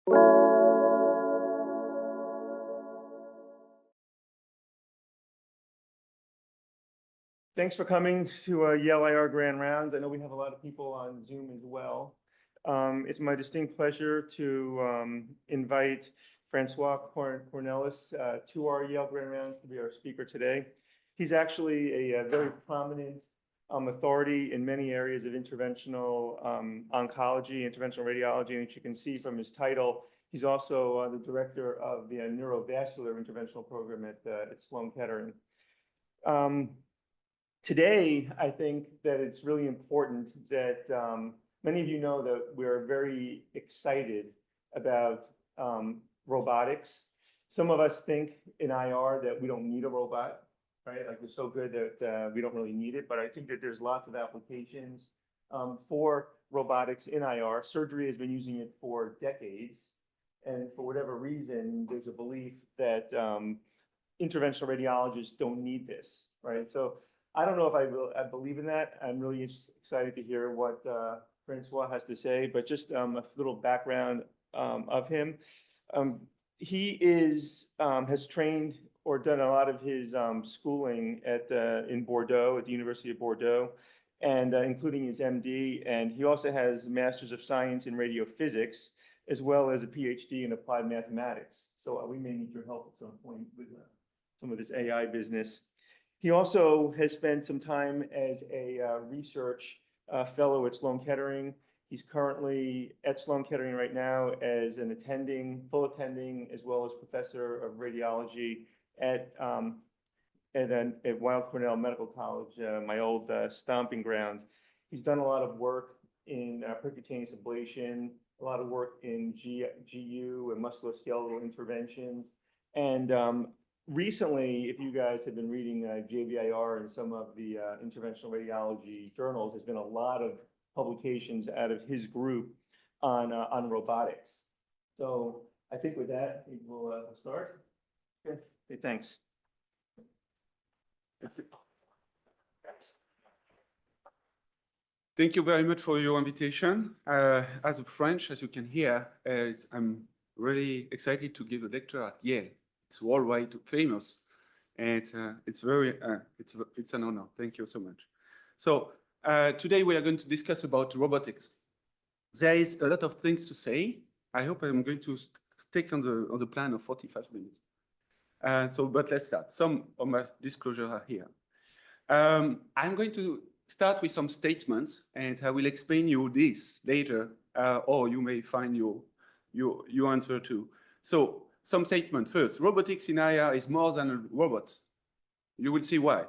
Thanks for coming to Yale IR Grand Rounds. I know we have a lot of people on Zoom as well. It's my distinct pleasure to invite Francois Cornelis to our Yale Grand Rounds to be our speaker today. He's actually a very prominent authority in many areas of interventional oncology, interventional radiology, and as you can see from his title, he's also the director of the Neurovascular Interventional Program at Sloan Ketterin. Today, I think that it's really important that many of you know that we're very excited about robotics. Some of us think in IR that we don't need a robot, right? Like we're so good that we don't really need it, but I think that there's lots of applications for robotics in IR. Surgery has been using it for decades, and for whatever reason, there's a belief that interventional radiologists don't need this, right? So I don't know if I believe in that. I'm really excited to hear what Francois has to say, but just a little background of him. He has trained or done a lot of his schooling in Bordeaux, at the University of Bordeaux, and including his MD. And he also has a Master's of Science in Radiophysics, as well as a PhD in Applied Mathematics. So we may need your help at some point with some of this AI business. He also has spent some time as a research fellow at Sloan Kettering. He's currently at Sloan Kettering right now as an full attending, as well as professor of radiology at Weill Cornell Medical College, my old stomping ground. He's done a lot of work in percutaneous ablation, a lot of work in GU and musculoskeletal interventions, and recently, if you guys have been reading JVIR and some of the interventional radiology journals, there's been a lot of publications out of his group on robotics. So I think with that, we'll start. Okay, thanks. Thank you very much for your invitation. As a French, as you can hear, I'm really excited to give a lecture at Yale. It's worldwide famous, and it's an honor. Thank you so much. So today we are going to discuss about robotics. There is a lot of things to say. I hope I'm going to stick on the plan of 45 minutes. But let's start. Some of my disclosures are here. I'm going to start with some statements, and I will explain you this later, or you may find your answer too. So some statement first. Robotics in IR is more than a robot. You will see why.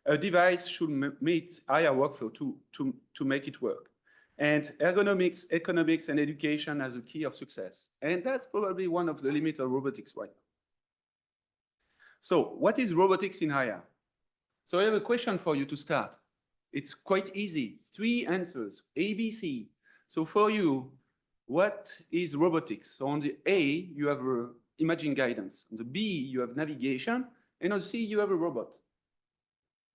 A device should meet IR workflow to make it work. And ergonomics, economics, and education as a key of success. And that's probably one of the limits of robotics right now. So what is robotics in IR? So I have a question for you to start. It's quite easy. 3 answers, A, B, C. So for you, what is robotics? So on the A, you have imaging guidance. On the B, you have navigation. And on C, you have a robot.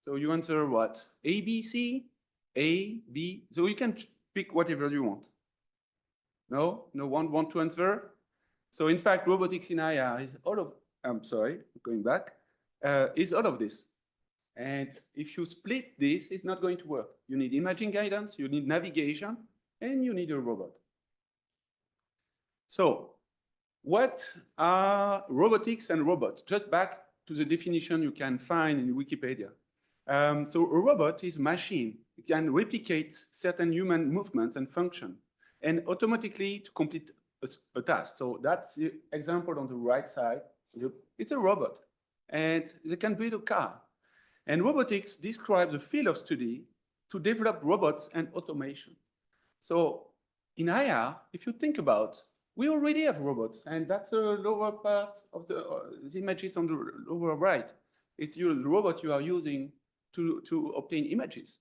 So you answer what? A, B, C, A, B. So you can pick whatever you want. No? No one want to answer? So in fact, robotics in IR is all of, I'm sorry, going back, is all of this. And if you split this, it's not going to work. You need imaging guidance, you need navigation, and you need a robot. So what are robotics and robots? Just back to the definition you can find in Wikipedia. So a robot is a machine. It can replicate certain human movements and function and automatically to complete a task. So that's the example on the right side. It's a robot, and they can build a car. And robotics describes the field of study to develop robots and automation. So in IR, if you think about, we already have robots, and that's the lower part of the images on the lower right. It's the robot you are using to obtain images.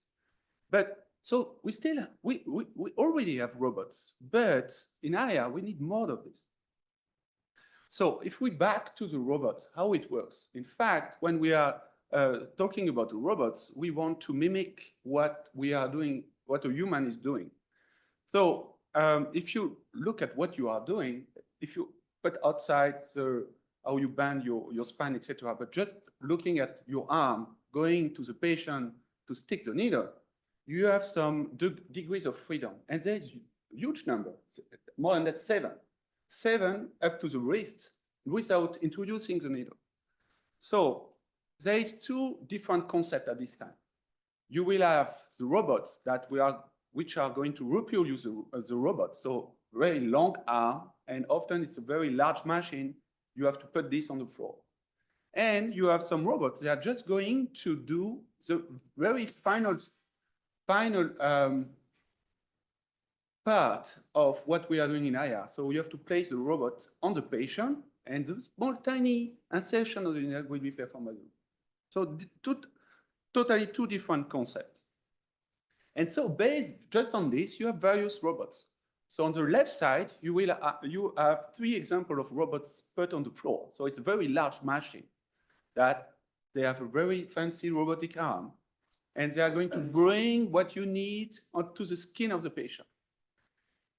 But so we already have robots, but in IR, we need more of this. So if we back to the robots, how it works. In fact, when we are talking about the robots, we want to mimic what we are doing, what a human is doing. So if you look at what you are doing, if you put outside how you bend your spine, etc., but just looking at your arm going to the patient to stick the needle, you have some degrees of freedom. And there's a huge number, more than that, 7 up to the wrist without introducing the needle. So there is 2 different concepts at this time. You will have the robots which are going to reproduce the robot. So very long arm, and often it's a very large machine. You have to put this on the floor. And you have some robots that are just going to do the very final part of what we are doing in IR. So you have to place the robot on the patient, and the small tiny insertion of the needle will be performed by you. So totally 2 different concepts. And so based just on this, you have various robots. So on the left side, you have 3 examples of robots put on the floor. So it's a very large machine that they have a very fancy robotic arm, and they are going to bring what you need onto the skin of the patient.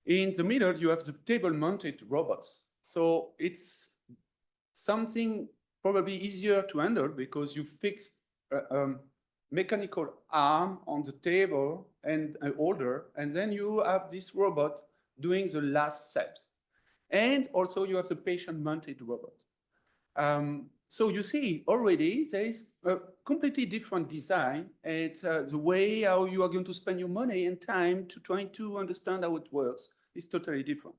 In the middle, you have the table-mounted robots. So it's something probably easier to handle because you fix a mechanical arm on the table and an holder, and then you have this robot doing the last steps. And also you have the patient-mounted robot. So you see already there is a completely different design, and the way how you are going to spend your money and time to trying to understand how it works is totally different.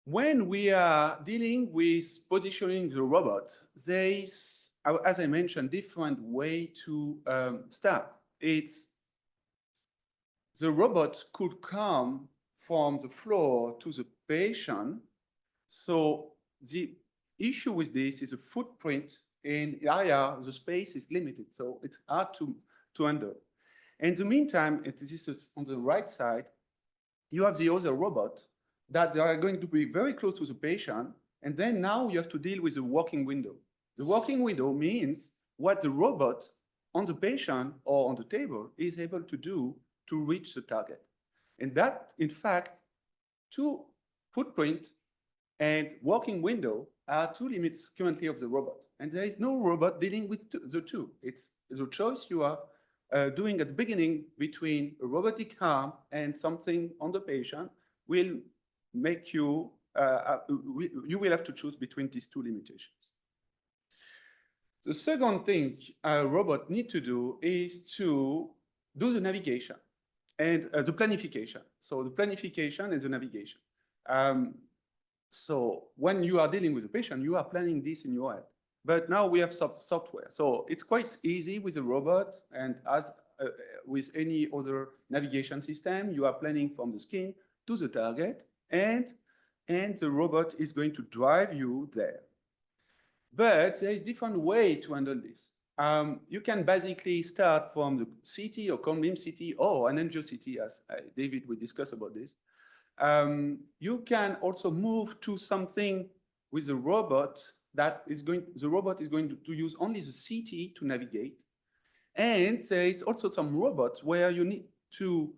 When we are dealing with positioning the robot, there is, as I mentioned, different way to start. It's the robot could come from the floor to the patient. So the issue with this is a footprint in IR, the space is limited, so it's hard to handle. In the meantime, this is on the right side, you have the other robot that they are going to be very close to the patient, and then now you have to deal with the walking window. The walking window means what the robot on the patient or on the table is able to do to reach the target. And that, in fact, 2 footprint and walking window are 2 limits currently of the robot. And there is no robot dealing with the 2. It's the choice you are doing at the beginning between a robotic arm and something on the patient will make you, you will have to choose between these 2 limitations. The second thing a robot needs to do is to do the navigation and the planification. So the planification and the navigation. So when you are dealing with a patient, you are planning this in your head. But now we have software. So it's quite easy with a robot, and as with any other navigation system, you are planning from the skin to the target, and the robot is going to drive you there. But there is different way to handle this. You can basically start from the CT or cone beam CT or an angio CT, as David will discuss about this. You can also move to something with a robot that is the robot is going to use only the CT to navigate. And there is also some robots where you need to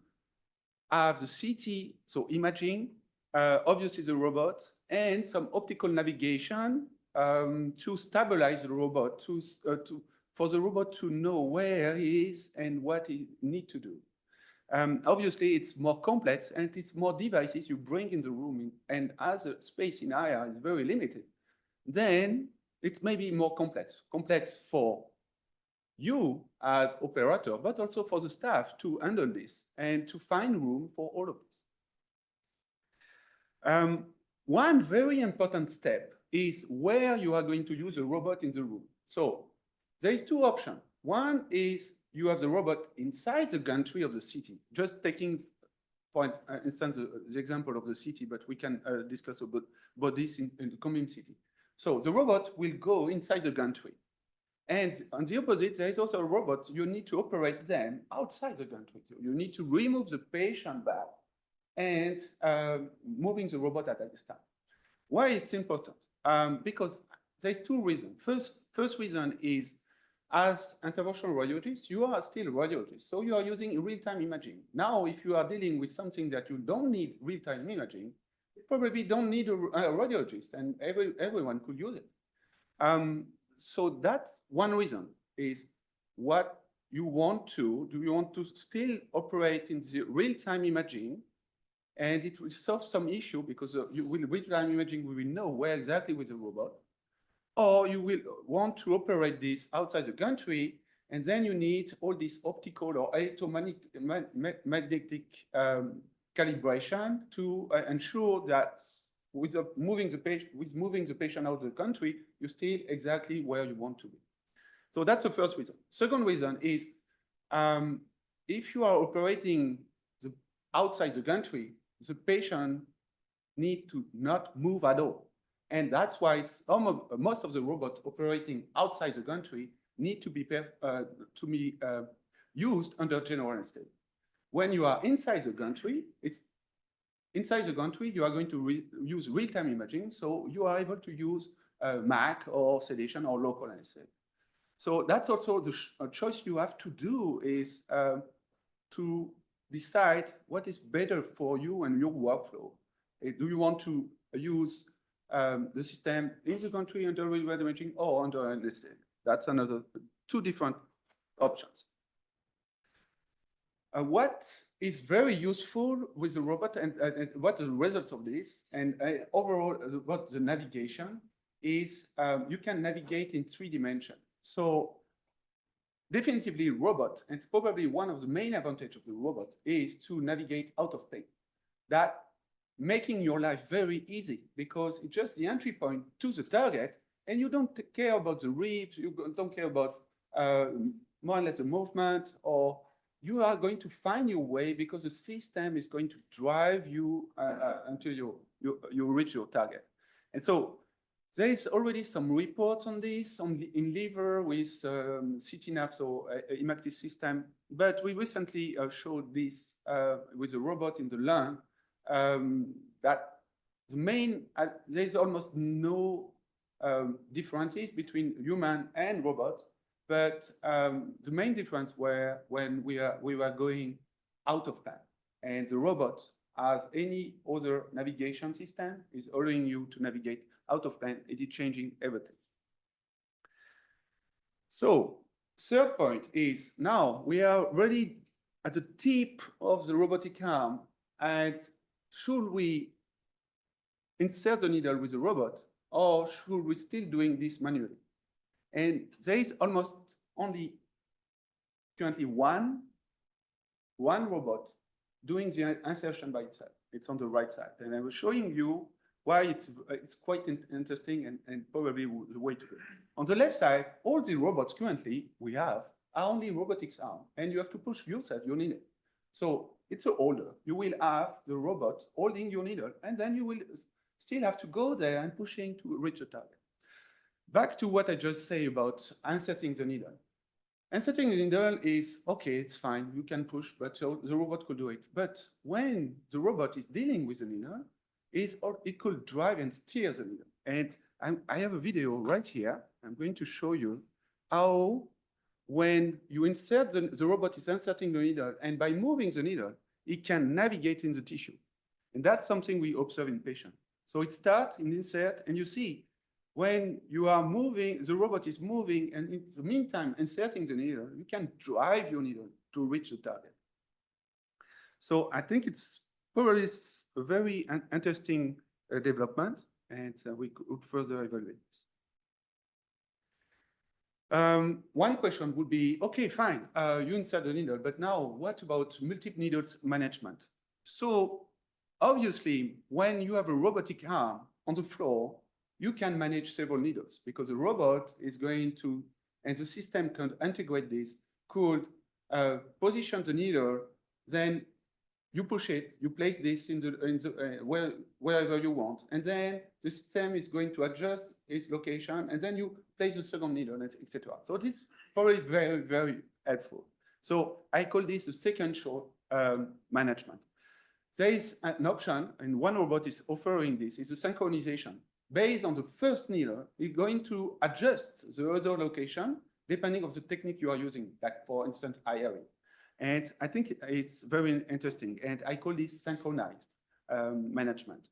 have the CT, so imaging, obviously the robot, and some optical navigation to stabilize the robot, for the robot to know where he is and what he needs to do. Obviously, it's more complex and it's more devices you bring in the room, and as the space in IR is very limited, then it's maybe more complex for you as operator, but also for the staff to handle this and to find room for all of this. One very important step is where you are going to use the robot in the room. So there is 2 options. One is you have the robot inside the gantry of the CT. Just taking, for instance, the example of the CT, but we can discuss about this in the cone beam CT. So the robot will go inside the gantry. And on the opposite, there is also a robot, you need to operate them outside the gantry. So you need to remove the patient back and moving the robot at this time. Why it's important? Because there's 2 reasons. First reason is, as interventional radiologists, you are still radiologists, so you are using real-time imaging. Now, if you are dealing with something that you don't need real-time imaging, probably don't need a radiologist, and everyone could use it. So that's one reason is what you want to, do you want to still operate in the real-time imaging, and it will solve some issue because with real-time imaging, we will know where exactly with the robot, or you will want to operate this outside the country, and then you need all this optical or electromagnetic calibration to ensure that with moving the patient out of the country, you're still exactly where you want to be. So that's the first reason. Second reason is if you are operating outside the country, the patient need to not move at all. And that's why most of the robots operating outside the country need to be used under general anesthesia. When you are inside the country, you are going to use real-time imaging, so you are able to use MAC or sedation or local anesthesia. So that's also the choice you have to do is to decide what is better for you and your workflow. Do you want to use the system in the country under real-world imaging or under anesthesia? That's another two different options. What is very useful with the robot and what are the results of this and overall what the navigation is, you can navigate in 3 dimensions. So definitively robot, and it's probably one of the main advantages of the robot is to navigate out of pain. That making your life very easy because it's just the entry point to the target and you don't care about the ribs, you don't care about more or less the movement, or you are going to find your way because the system is going to drive you until you reach your target. And so there is already some reports on this in liver with CTNAV, so imactive system, but we recently showed this with a robot in the lung that there is almost no differences between human and robot, but the main difference were when we were going out of plan, and the robot, as any other navigation system, is allowing you to navigate out of plan. It is changing everything. So third point is now we are really at the tip of the robotic arm, and should we insert the needle with the robot, or should we still doing this manually? And there is almost only currently one robot doing the insertion by itself. It's on the right side. And I was showing you why it's quite interesting and probably the way to go. On the left side, all the robots currently we have are only robotics arm, and you have to push yourself your needle. So it's a holder. You will have the robot holding your needle, and then you will still have to go there and pushing to reach the target. Back to what I just said about inserting the needle. Inserting the needle is, okay, it's fine, you can push, but the robot could do it. But when the robot is dealing with the needle, it could drive and steer the needle. And I have a video right here. I'm going to show you how when you insert, the robot is inserting the needle, and by moving the needle, it can navigate in the tissue. And that's something we observe in patients. So it starts in insert, and you see, when you are moving, the robot is moving, and in the meantime, inserting the needle, you can drive your needle to reach the target. So I think it's probably a very interesting development, and we could further evaluate this. One question would be, okay, fine, you insert the needle, but now what about multiple needles management? So obviously, when you have a robotic arm on the floor, you can manage several needles because the robot is going to, and the system can integrate this, could position the needle, then you push it, you place this in wherever you want, and then the system is going to adjust its location, and then you place the second needle, etc. So it is probably very, very helpful. So I call this a second shot management. There is an option, and one robot is offering this, is a synchronization. Based on the first needle, it's going to adjust the other location depending on the technique you are using, like for instance, IRE. And I think it's very interesting, and I call this synchronized management.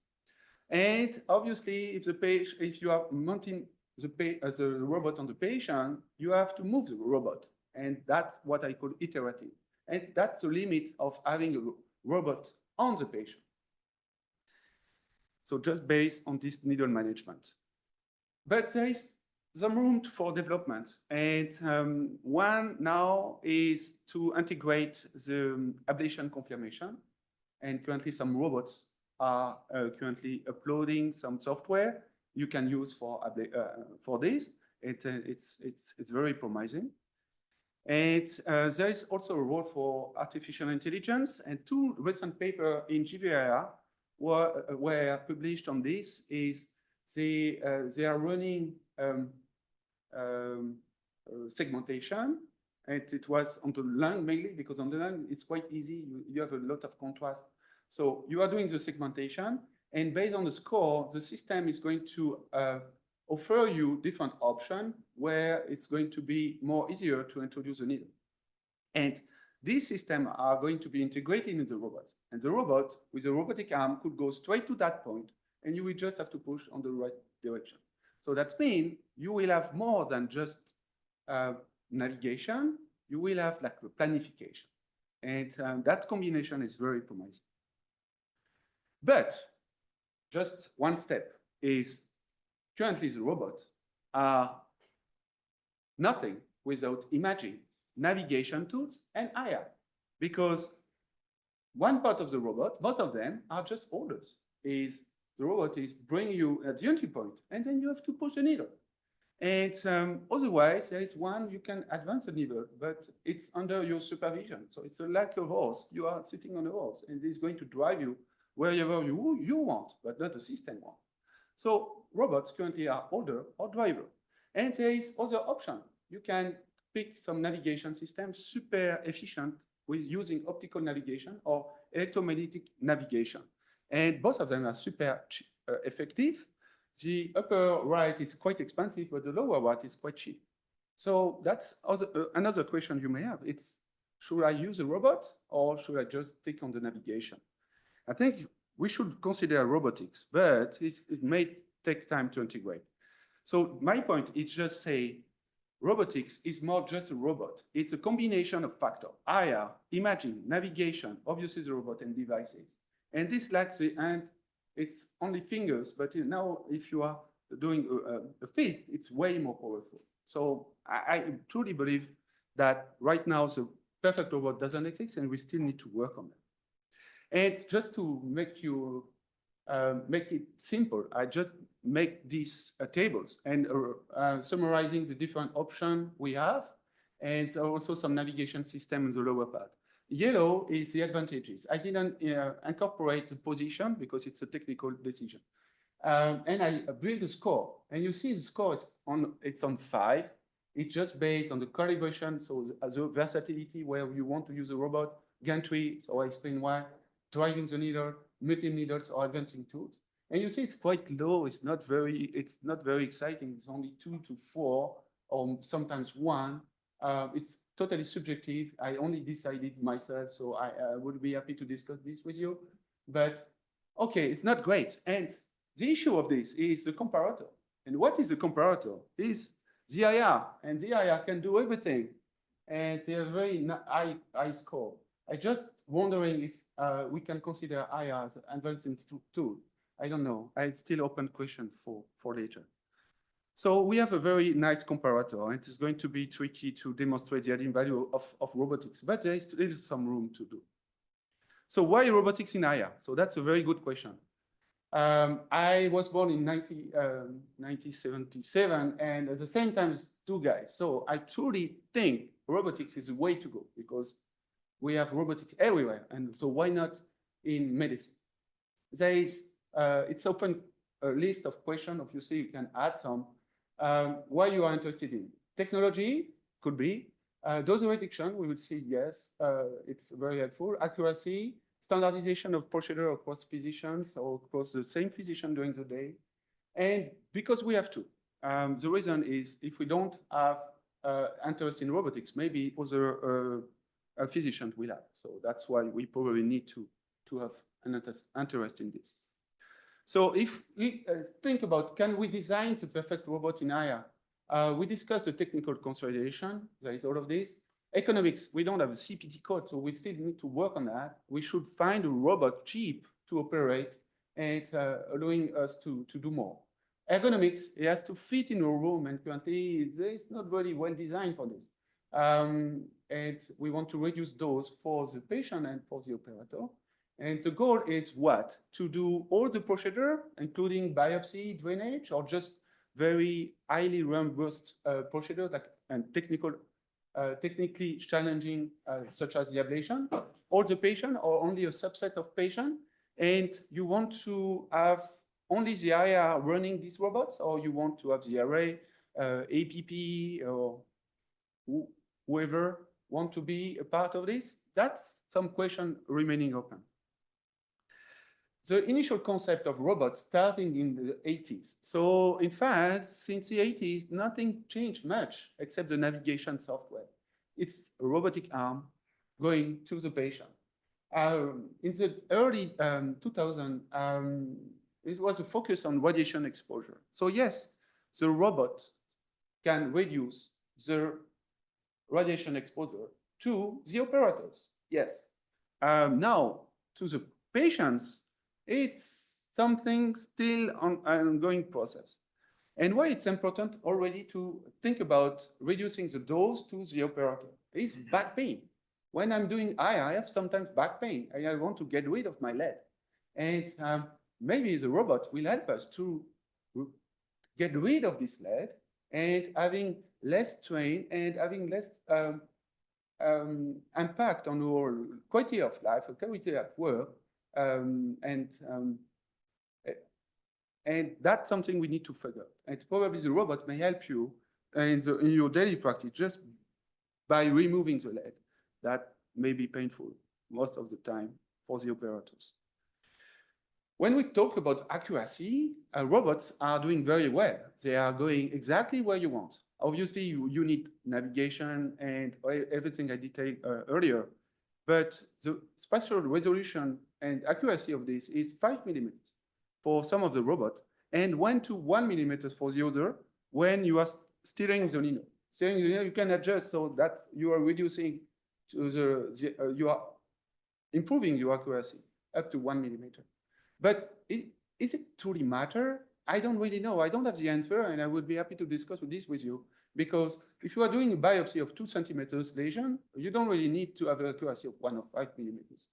And obviously, if you are mounting the robot on the patient, you have to move the robot. And that's what I call iterative. And that's the limit of having a robot on the patient. So just based on this needle management. But there is some room for development. And one now is to integrate the ablation confirmation. And currently some robots are currently uploading some software you can use for this. It's very promising. And there is also a role for artificial intelligence. And two recent papers in GVIR were published on this. They are running segmentation, and it was on the lung mainly, because on the lung it's quite easy. You have a lot of contrast. So you are doing the segmentation, and based on the score, the system is going to offer you different options where it's going to be more easier to introduce a needle. And these systems are going to be integrated in the robot. And the robot, with a robotic arm, could go straight to that point, and you will just have to push on the right direction. So that means you will have more than just navigation. You will have like a planification. And that combination is very promising. But just one step is currently the robots are nothing without imaging, navigation tools, and IR. Because one part of the robot, most of them are just orders. The robot is bringing you at the entry point, and then you have to push the needle. And otherwise, there is one, you can advance the needle, but it's under your supervision. So it's like a horse. You are sitting on a horse, and it's going to drive you wherever you want, but not the system wants. So robots currently are order or driver. And there is other option. You can pick some navigation system, super efficient with using optical navigation or electromagnetic navigation. And both of them are super effective. The upper right is quite expensive, but the lower right is quite cheap. So that's another question you may have. It's, should I use a robot or should I just take on the navigation? I think we should consider robotics, but it may take time to integrate. So my point is just say, robotics is more just a robot. It's a combination of factors: IR, imaging, navigation, obviously the robot, and devices. And this lacks the end. It's only fingers, but now if you are doing a fist, it's way more powerful. So I truly believe that right now the perfect robot doesn't exist, and we still need to work on it. And just to make it simple, I just make these tables and summarizing the different options we have, and also some navigation system in the lower part. Yellow is the advantages. I didn't incorporate the position because it's a technical decision. And I build a score, and you see the score it's on 5. It's just based on the calibration, so the versatility where you want to use a robot, gantry, so I explain why, driving the needle, multi-needles, or advancing tools. And you see it's quite low. It's not very exciting. It's only 2 to 4, or sometimes 1. It's totally subjective. I only decided myself, so I would be happy to discuss this with you. But okay, it's not great. And the issue of this is the comparator. And what is the comparator? Is the IR, and the IR can do everything. And they are very high score. I just wondering if we can consider IR as an advancing tool. I don't know. It's still open question for later. So we have a very nice comparator, and it's going to be tricky to demonstrate the added value of robotics, but there is still some room to do. So why robotics in IR? So that's a very good question. I was born in 1977, and at the same time as 2 guys. So I truly think robotics is the way to go, because we have robotics everywhere, and so why not in medicine? There is, it's open a list of questions. Obviously, you can add some. Why you are interested in technology? Could be dose reduction. We will see yes, it's very helpful. Accuracy, standardization of procedure across physicians or across the same physician during the day, and because we have to. The reason is if we don't have interest in robotics, maybe other physicians will have. So that's why we probably need to have an interest in this. So if we think about, can we design the perfect robot in IR? We discussed the technical consolidation. There is all of this. Economics, we don't have a CPT code, so we still need to work on that. We should find a robot cheap to operate and allowing us to do more. Ergonomics, it has to fit in a room, and currently it's not really well designed for this. And we want to reduce those for the patient and for the operator. And the goal is what? To do all the procedure, including biopsy, drainage, or just very highly reimbursed procedure and technically challenging, such as the ablation, all the patient or only a subset of patient. And you want to have only the IR running these robots, or you want to have the array, APP, or whoever want to be a part of this? That's some question remaining open. The initial concept of robots starting in the 80s. So in fact, since the 80s, nothing changed much except the navigation software. It's a robotic arm going to the patient. In the early 2000s, it was a focus on radiation exposure. So yes, the robot can reduce the radiation exposure to the operators. Yes. Now, to the patients, it's something still on an ongoing process. And why it's important already to think about reducing the dose to the operator is back pain. When I'm doing I have sometimes back pain. I want to get rid of my lead. And maybe the robot will help us to get rid of this lead and having less strain and having less impact on our quality of life, quality at work, and that's something we need to figure. And probably the robot may help you in your daily practice just by removing the lead. That may be painful most of the time for the operators. When we talk about accuracy, robots are doing very well. They are going exactly where you want. Obviously, you need navigation and everything I detailed earlier, but the spatial resolution and accuracy of this is 5 millimeters for some of the robots, and 1 to 1 millimeters for the other when you are steering the needle. Steering the needle, you can adjust so that you are reducing to you are improving your accuracy up to 1 millimeter. But is it truly matter? I don't really know. I don't have the answer, and I would be happy to discuss this with you, because if you are doing a biopsy of 2 centimeters lesion, you don't really need to have an accuracy of 1 or 5 millimeters.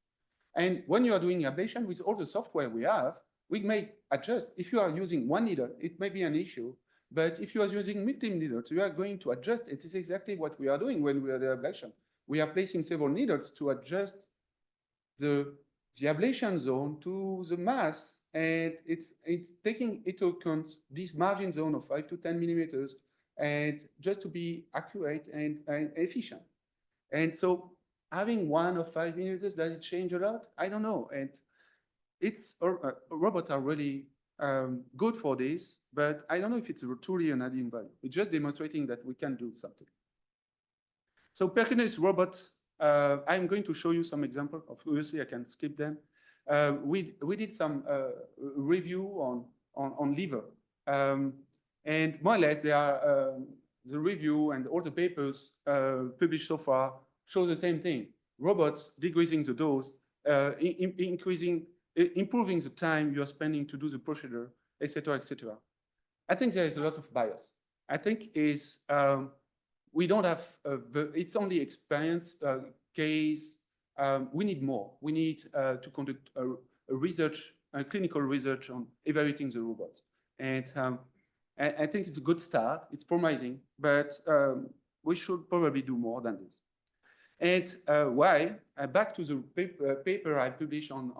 And when you are doing ablation with all the software we have, we may adjust. If you are using one needle, it may be an issue, but if you are using multiple needles, you are going to adjust. It is exactly what we are doing when we are doing ablation. We are placing several needles to adjust the ablation zone to the mass, and it's taking into account this margin zone of 5 to 10 millimeters, and just to be accurate and efficient. And so having 1 or 5 millimeters, does it change a lot? I don't know. And it's robots are really good for this, but I don't know if it's truly an added value. It's just demonstrating that we can do something. So Pecutaneous robots, I'm going to show you some examples. Obviously, I can skip them. We did some review on liver, and more or less, they are the review and all the papers published so far show the same thing. Robots decreasing the dose, improving the time you are spending to do the procedure, etc., etc. I think there is a lot of bias. I think we don't have, it's only experience, case. We need more. We need to conduct a clinical research on evaluating the robot. And I think it's a good start. It's promising, but we should probably do more than this. And why? Back to the paper I published on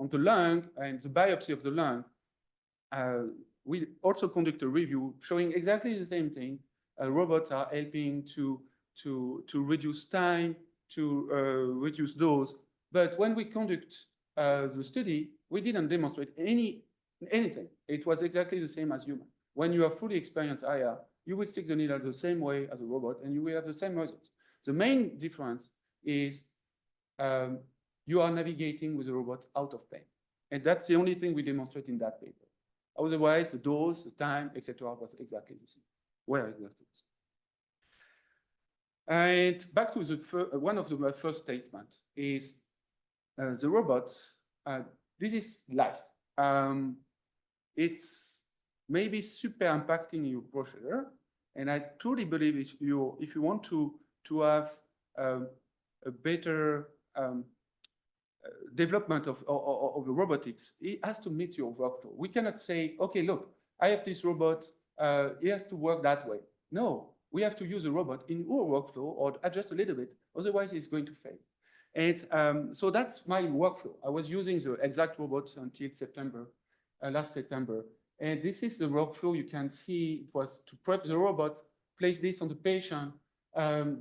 the lung and the biopsy of the lung. We also conduct a review showing exactly the same thing. Robots are helping to reduce time, to reduce dose. But when we conduct the study, we didn't demonstrate anything. It was exactly the same as human. When you are fully experienced IR, you will stick the needle the same way as a robot, and you will have the same results. The main difference is you are navigating with a robot out of plane. And that's the only thing we demonstrate in that paper. Otherwise, the dose, the time, etc., was exactly the same. Where exactly the same. And back to the one of the first statement is the robots. This is life. It's maybe super impacting your procedure, and I truly believe if you want to have a better development of the robotics, it has to meet your workflow. We cannot say, okay, look, I have this robot, it has to work that way. No, we have to use a robot in our workflow or adjust a little bit, otherwise it's going to fail. And so that's my workflow. I was using the exact robots until September, last September. And this is the workflow. You can see it was to prep the robot, place this on the patient,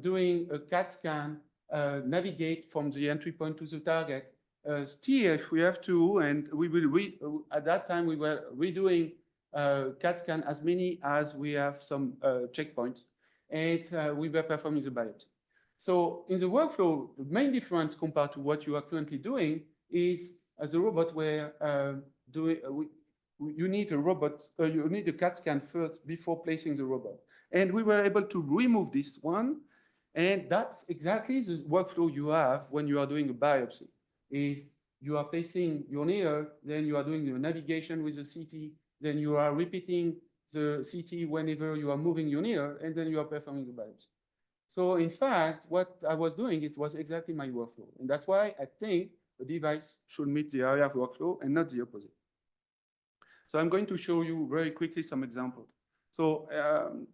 doing a CAT scan, navigate from the entry point to the target, steer if we have to, and we will at that time we were redoing CAT scan as many as we have some checkpoints, and we were performing the biopsy. So in the workflow, the main difference compared to what you are currently doing is the robot were doing. You need a robot. You need a CAT scan first before placing the robot, and we were able to remove this one. And that's exactly the workflow you have when you are doing a biopsy. Is you are placing your needle, then you are doing the navigation with the CT, then you are repeating the CT whenever you are moving your needle, and then you are performing the biopsy. So in fact, what I was doing, it was exactly my workflow. And that's why I think the device should meet the area of workflow and not the opposite. So I'm going to show you very quickly some examples. So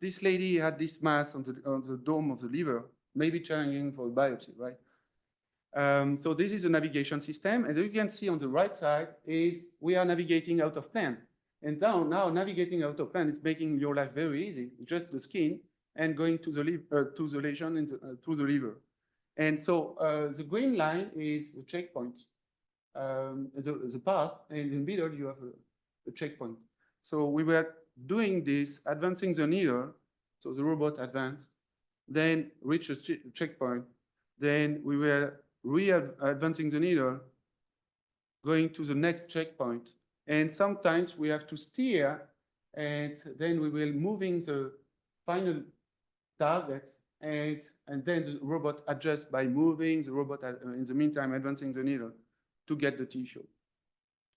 this lady had this mass on the dome of the liver, maybe challenging for a biopsy, right? So this is a navigation system. And you can see on the right side is we are navigating out of plane. And now navigating out of plane, it's making your life very easy. Just the skin and going to the lesion through the liver. And so the green line is the checkpoint, the path, and in the middle you have a checkpoint. So we were doing this, advancing the needle, so the robot advanced, then reach a checkpoint, then we were advancing the needle, going to the next checkpoint, and sometimes we have to steer, and then we will moving the final target, and then the robot adjusts by moving the robot in the meantime advancing the needle to get the tissue.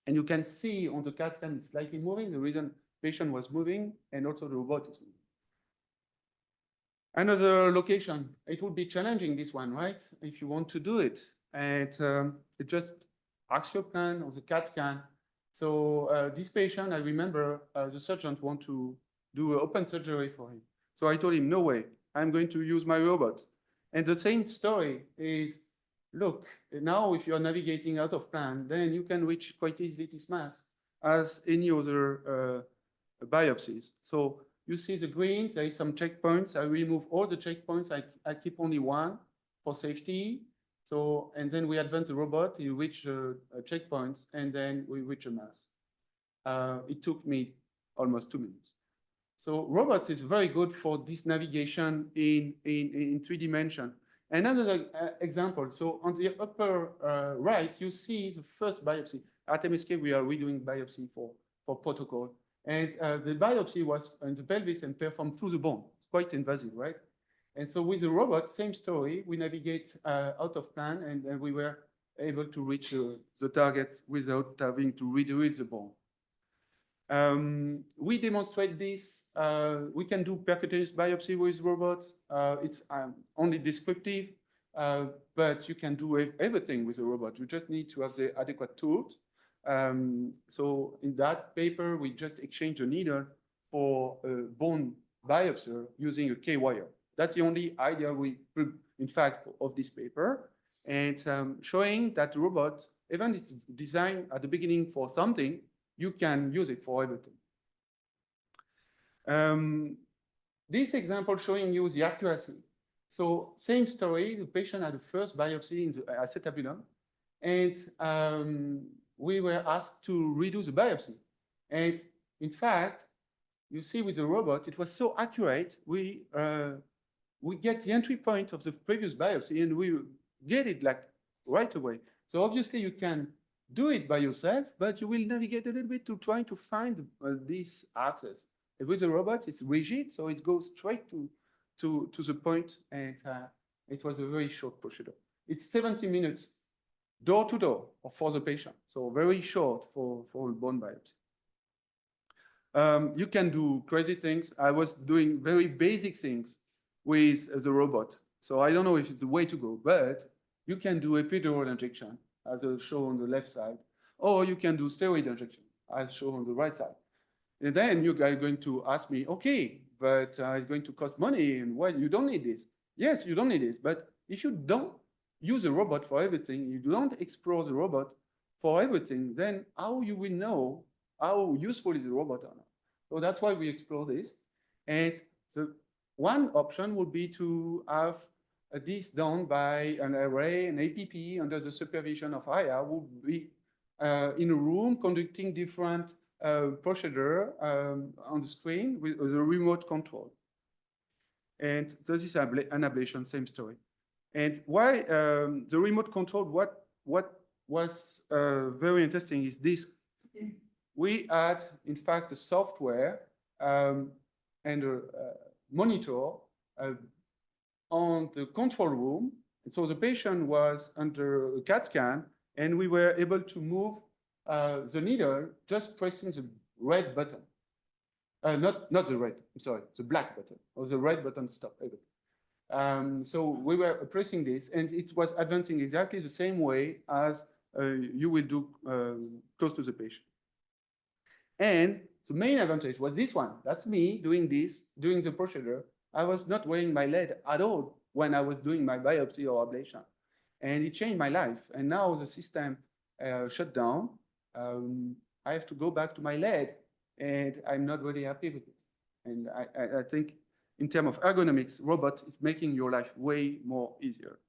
And you can see on the CAT scan it's slightly moving. The reason patient was moving and also the robot is moving. Another location, it would be challenging this one, right? If you want to do it, and it just axial plan on the CAT scan. So this patient, I remember the surgeon want to do an open surgery for him. So I told him, no way, I'm going to use my robot. And the same story is, look, now if you're navigating out of plan, then you can reach quite easily this mass as any other biopsies. So you see the greens, there is some checkpoints. I remove all the checkpoints. I keep only one for safety. So, and then we advance the robot, you reach checkpoints, and then we reach a mass. It took me almost 2 minutes. So robots is very good for this navigation in 3 dimensions. Another example, so on the upper right, you see the first biopsy. At MSK, we are redoing biopsy for protocol. And the biopsy was in the pelvis and performed through the bone. It's quite invasive, right? And so with the robot, same story. We navigate out of plan, and we were able to reach the target without having to redo the bone. We demonstrate this. We can do percutaneous biopsy with robots. It's only descriptive, but you can do everything with a robot. You just need to have the adequate tools. So in that paper, we just exchange a needle for a bone biopsy using a K-wire. That's the only idea we, in fact, of this paper, and showing that the robot, even if it's designed at the beginning for something, you can use it for everything. This example showing you the accuracy. So same story, the patient had the first biopsy in the acetabulum, and we were asked to redo the biopsy. And in fact, you see with the robot, it was so accurate, we get the entry point of the previous biopsy and we get it like right away. So obviously you can do it by yourself, but you will navigate a little bit to try to find this access. And with a robot, it's rigid, so it goes straight to the point, and it was a very short procedure. It's 70 minutes door to door for the patient, so very short for a bone biopsy. You can do crazy things. I was doing very basic things with the robot. So I don't know if it's the way to go, but you can do epidural injection, as I show on the left side, or you can do steroid injection, as shown on the right side. And then you guys are going to ask me, okay, but it's going to cost money, and why you don't need this? Yes, you don't need this, but if you don't use a robot for everything, you don't explore the robot for everything, then how you will know how useful is the robot or not? So that's why we explore this. And so one option would be to have this done by an array, an APP, under the supervision of IA, would be in a room conducting different procedure on the screen with a remote control. And this is an ablation, same story. And why the remote control, what was very interesting is this. We had, in fact, a software and a monitor on the control room. And so the patient was under a CAT scan, and we were able to move the needle just pressing the red button. Not the red, I'm sorry, the black button, or the red button stop everything. So we were pressing this, and it was advancing exactly the same way as you will do close to the patient. And the main advantage was this one. That's me doing this, doing the procedure. I was not wearing my lead at all when I was doing my biopsy or ablation. And it changed my life. And now the system shut down. I have to go back to my lead, and I'm not really happy with it. And I think in terms of ergonomics, robot is making your life way more easier.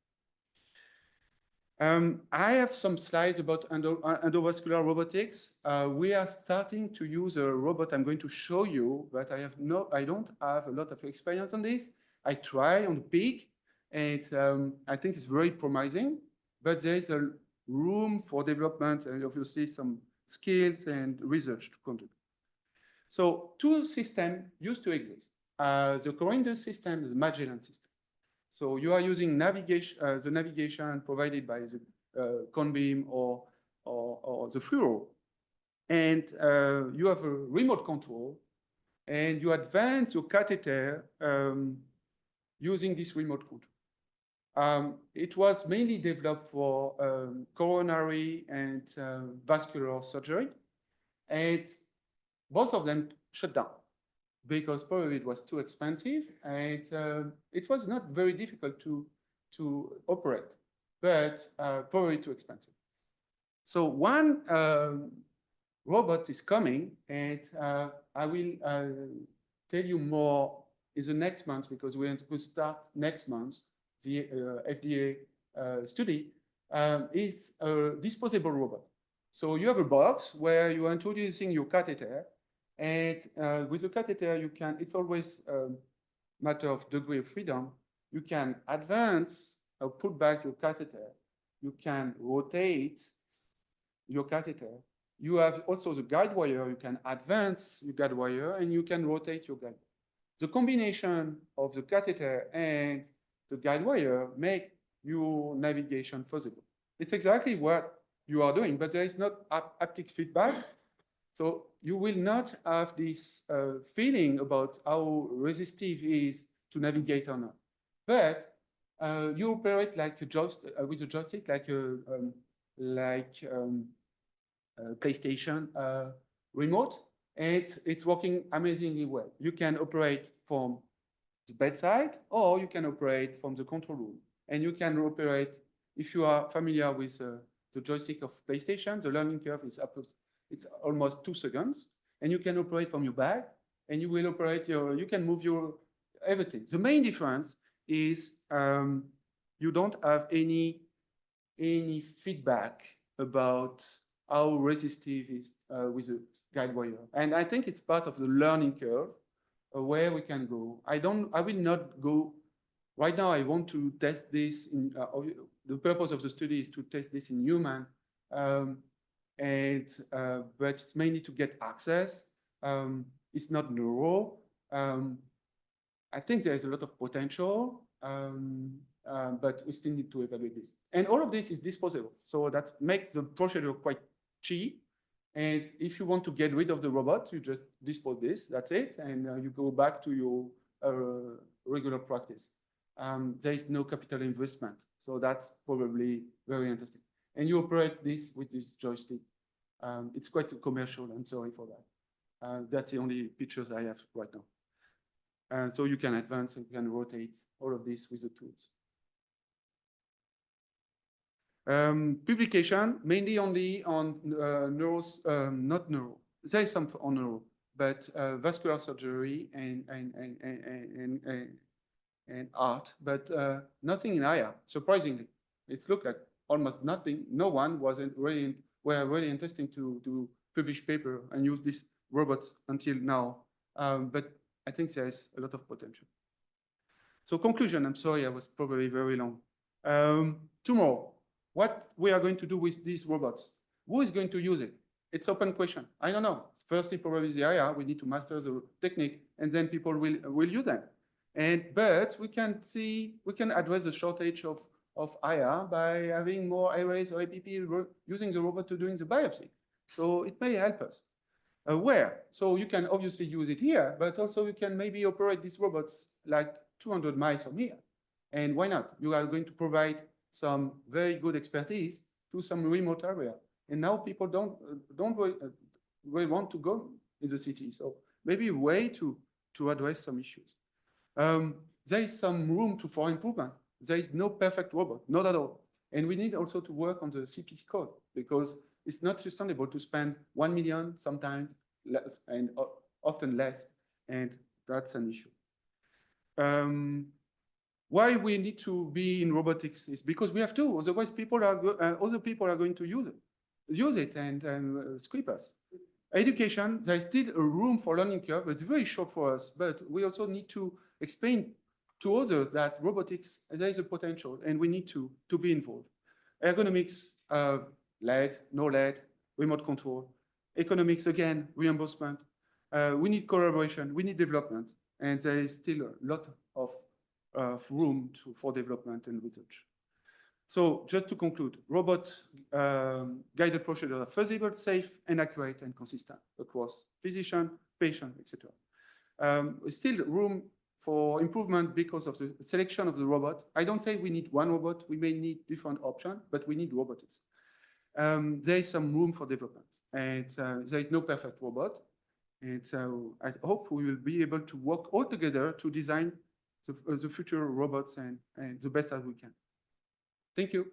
I have some slides about endovascular robotics. We are starting to use a robot I'm going to show you, but I don't have a lot of experience on this. I try on the pig, and I think it's very promising, but there is a room for development and obviously some skills and research to conduct. So two systems used to exist. The Cornell system, the Magellan system. So you are using navigation, the navigation provided by the cone beam or the fluoro. And you have a remote control, and you advance your catheter using this remote control. It was mainly developed for coronary and vascular surgery, and both of them shut down because probably it was too expensive, and it was not very difficult to operate, but probably too expensive. So one robot is coming, and I will tell you more in the next month, because we're going to start next month. The FDA study is a disposable robot. So you have a box where you are introducing your catheter, and with the catheter, you can, it's always a matter of degree of freedom. You can advance or put back your catheter. You can rotate your catheter. You have also the guide wire. You can advance your guide wire, and you can rotate your guide. The combination of the catheter and the guide wire make your navigation feasible. It's exactly what you are doing, but there is not haptic feedback. So you will not have this feeling about how resistive it is to navigate or not. But you operate like a joystick, with a joystick, like a PlayStation remote, and it's working amazingly well. You can operate from the bedside, or you can operate from the control room. And you can operate, if you are familiar with the joystick of PlayStation, the learning curve is it's almost 2 seconds, and you can operate from your bag, and you will operate you can move your everything. The main difference is you don't have any feedback about how resistive is with the guide wire. And I think it's part of the learning curve where we can go. I will not go right now. I want to test this the purpose of the study is to test this in human, but it's mainly to get access. It's not neuro. I think there is a lot of potential, but we still need to evaluate this. And all of this is disposable, so that makes the procedure quite cheap. And if you want to get rid of the robot, you just dispose this, that's it, and you go back to your regular practice. There is no capital investment, so that's probably very interesting. And you operate this with this joystick. It's quite commercial, I'm sorry for that. That's the only pictures I have right now. So you can advance, you can rotate all of this with the tools. Publication mainly only on not neuro. There is some on neuro, but vascular surgery and art, but nothing in IR. Surprisingly, it's looked like almost nothing. No one wasn't really really interested to publish paper and use these robots until now. But I think there is a lot of potential. So conclusion. I'm sorry, I was probably very long. Tomorrow, what we are going to do with these robots? Who is going to use it? It's open question. I don't know. Firstly, probably the IR. We need to master the technique, and then people will use them. But we can address the shortage of IR by having more arrays or APP using the robot to doing the biopsy. So it may help us. Where? So you can obviously use it here, but also you can maybe operate these robots like 200 miles from here. And why not? You are going to provide some very good expertise to some remote area. And now people don't really want to go in the city. So maybe a way to address some issues. There is some room for improvement. There is no perfect robot, not at all. And we need also to work on the CPT code, because it's not sustainable to spend 1 million, sometimes less, and often less, and that's an issue. Why we need to be in robotics is because we have to, otherwise other people are going to use it and script us. Education, there is still a room for learning curve. It's very short for us, but we also need to explain to others that robotics, there is a potential, and we need to be involved. Ergonomics, LED, no LED, remote control. Economics, again, reimbursement. We need collaboration, we need development, and there is still a lot of room for development and research. So just to conclude, robot guided procedures are feasible, safe, and accurate and consistent across physician, patient, etc. Still room for improvement because of the selection of the robot. I don't say we need one robot, we may need different options, but we need robotics. There is some room for development, and there is no perfect robot. And so I hope we will be able to work all together to design the future robots and the best as we can. Thank you.